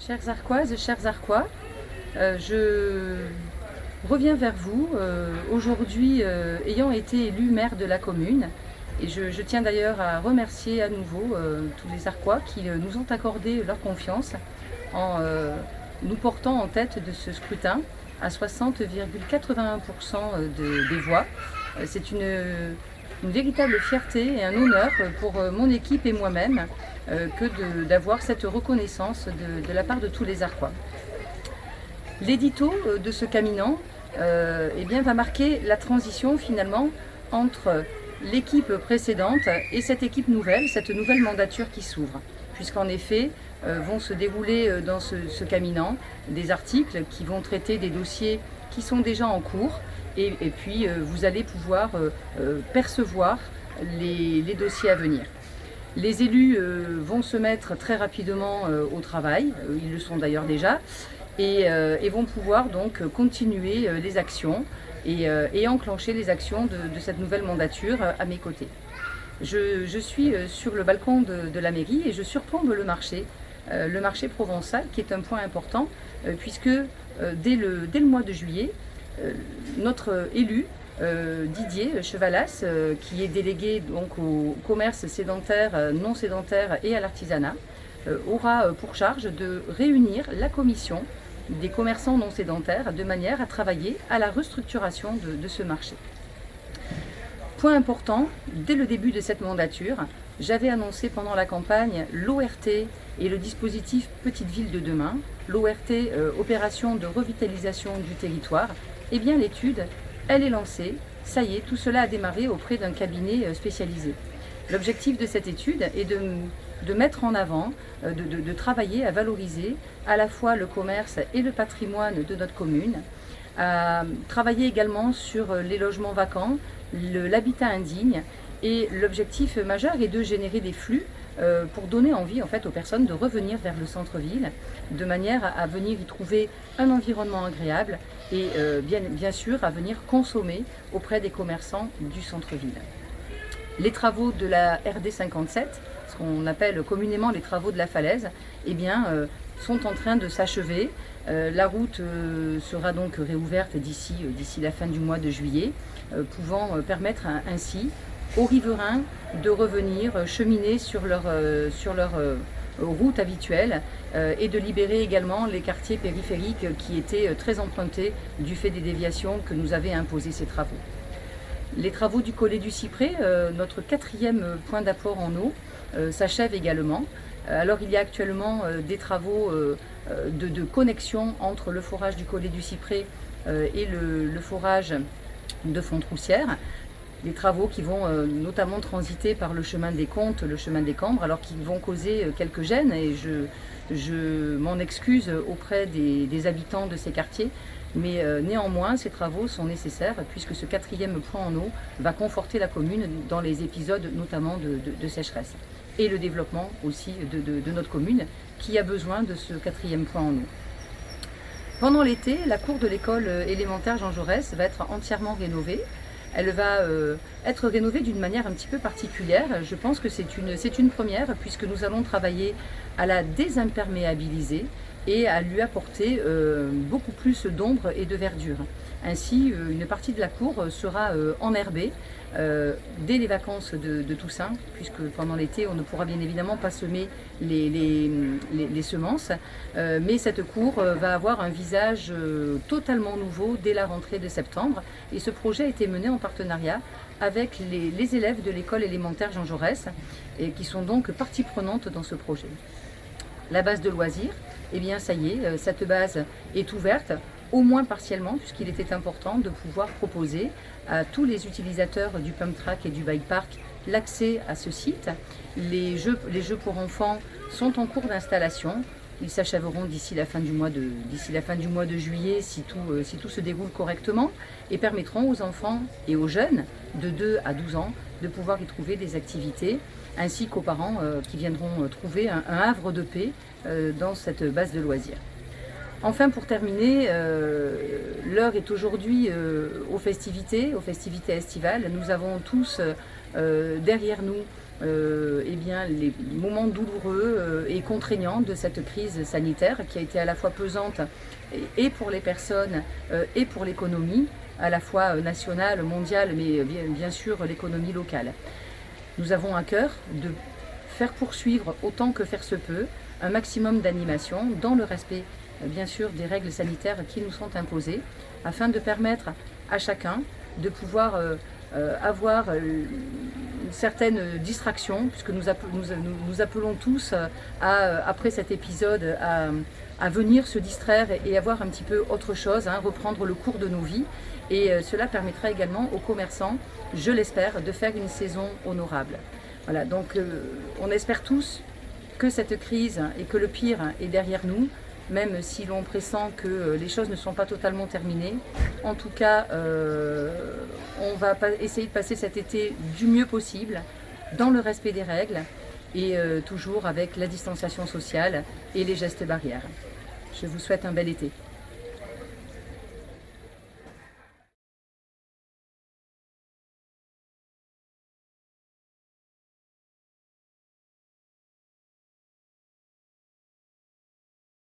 Chères Arquoises, chers Arquois, je reviens vers vous aujourd'hui ayant été élu maire de la commune. Et je tiens d'ailleurs à remercier à nouveau tous les Arquois qui nous ont accordé leur confiance en nous portant en tête de ce scrutin à 60,81% des voix. C'est une véritable fierté et un honneur pour mon équipe et moi-même que d'avoir cette reconnaissance de la part de tous les Arquois. L'édito de ce caminant va marquer la transition finalement entre l'équipe précédente et cette équipe nouvelle, cette nouvelle mandature qui s'ouvre. Puisqu'en effet, vont se dérouler dans ce caminant des articles qui vont traiter des dossiers qui sont déjà en cours et puis vous allez pouvoir percevoir les dossiers à venir. Les élus vont se mettre très rapidement au travail, ils le sont d'ailleurs déjà, et vont pouvoir donc continuer les actions et enclencher les actions de cette nouvelle mandature à mes côtés. Je suis sur le balcon de la mairie et je surplombe le marché provençal qui est un point important puisque dès le mois de juillet, notre élu Didier Chevalas, qui est délégué donc au commerce sédentaire, non sédentaire et à l'artisanat, aura pour charge de réunir la commission des commerçants non sédentaires de manière à travailler à la restructuration de ce marché. Point important, dès le début de cette mandature, j'avais annoncé pendant la campagne l'ORT et le dispositif Petite Ville de demain, l'ORT, opération de revitalisation du territoire. Eh bien l'étude, elle est lancée, ça y est, tout cela a démarré auprès d'un cabinet spécialisé. L'objectif de cette étude est de mettre en avant, de travailler à valoriser à la fois le commerce et le patrimoine de notre commune, à travailler également sur les logements vacants, l'habitat indigne, et l'objectif majeur est de générer des flux pour donner envie en fait aux personnes de revenir vers le centre-ville de manière à venir y trouver un environnement agréable et bien sûr à venir consommer auprès des commerçants du centre-ville. Les travaux de la RD 57, ce qu'on appelle communément les travaux de la falaise, sont en train de s'achever. La route sera donc réouverte d'ici la fin du mois de juillet, pouvant permettre ainsi aux riverains de revenir cheminer sur leur route habituelle et de libérer également les quartiers périphériques qui étaient très empruntés du fait des déviations que nous avaient imposées ces travaux. Les travaux du collet du Cyprès, notre 4e point d'apport en eau, s'achèvent également. Alors il y a actuellement des travaux de connexion entre le forage du collet du Cyprès et le forage de Fontroussière. Les travaux qui vont notamment transiter par le chemin des Comtes, le chemin des Cambres, alors qu'ils vont causer quelques gênes et je m'en excuse auprès des habitants de ces quartiers. Mais néanmoins, ces travaux sont nécessaires puisque ce 4e point en eau va conforter la commune dans les épisodes notamment de sécheresse. Et le développement aussi de notre commune qui a besoin de ce 4e point en eau. Pendant l'été, la cour de l'école élémentaire Jean Jaurès va être entièrement rénovée. Elle va être rénovée d'une manière un petit peu particulière. Je pense que c'est une première puisque nous allons travailler à la désimperméabiliser et à lui apporter beaucoup plus d'ombre et de verdure. Ainsi, une partie de la cour sera enherbée dès les vacances de Toussaint, puisque pendant l'été, on ne pourra bien évidemment pas semer les semences, mais cette cour va avoir un visage totalement nouveau dès la rentrée de septembre. Et ce projet a été mené en partenariat avec les élèves de l'école élémentaire Jean Jaurès, et qui sont donc partie prenante dans ce projet. La base de loisirs, eh bien ça y est, cette base est ouverte, au moins partiellement, puisqu'il était important de pouvoir proposer à tous les utilisateurs du pump track et du bike park l'accès à ce site. Les jeux pour enfants sont en cours d'installation. Ils s'achèveront d'ici la fin du mois de juillet si tout se déroule correctement et permettront aux enfants et aux jeunes de 2 à 12 ans de pouvoir y trouver des activités ainsi qu'aux parents qui viendront trouver un havre de paix dans cette base de loisirs. Enfin, pour terminer, l'heure est aujourd'hui aux festivités estivales. Nous avons tous derrière nous eh bien, les moments douloureux et contraignants de cette crise sanitaire qui a été à la fois pesante et pour les personnes et pour l'économie, à la fois nationale, mondiale, mais bien sûr l'économie locale. Nous avons à cœur de faire poursuivre autant que faire se peut un maximum d'animation dans le respect bien sûr des règles sanitaires qui nous sont imposées afin de permettre à chacun de pouvoir avoir une certaine distraction, puisque nous appelons tous après cet épisode à venir se distraire et avoir un petit peu autre chose, reprendre le cours de nos vies. Et cela permettra également aux commerçants, je l'espère, de faire une saison honorable. Voilà, donc on espère tous que cette crise et que le pire est derrière nous, même si l'on pressent que les choses ne sont pas totalement terminées. En tout cas, on va essayer de passer cet été du mieux possible, dans le respect des règles et toujours avec la distanciation sociale et les gestes barrières. Je vous souhaite un bel été.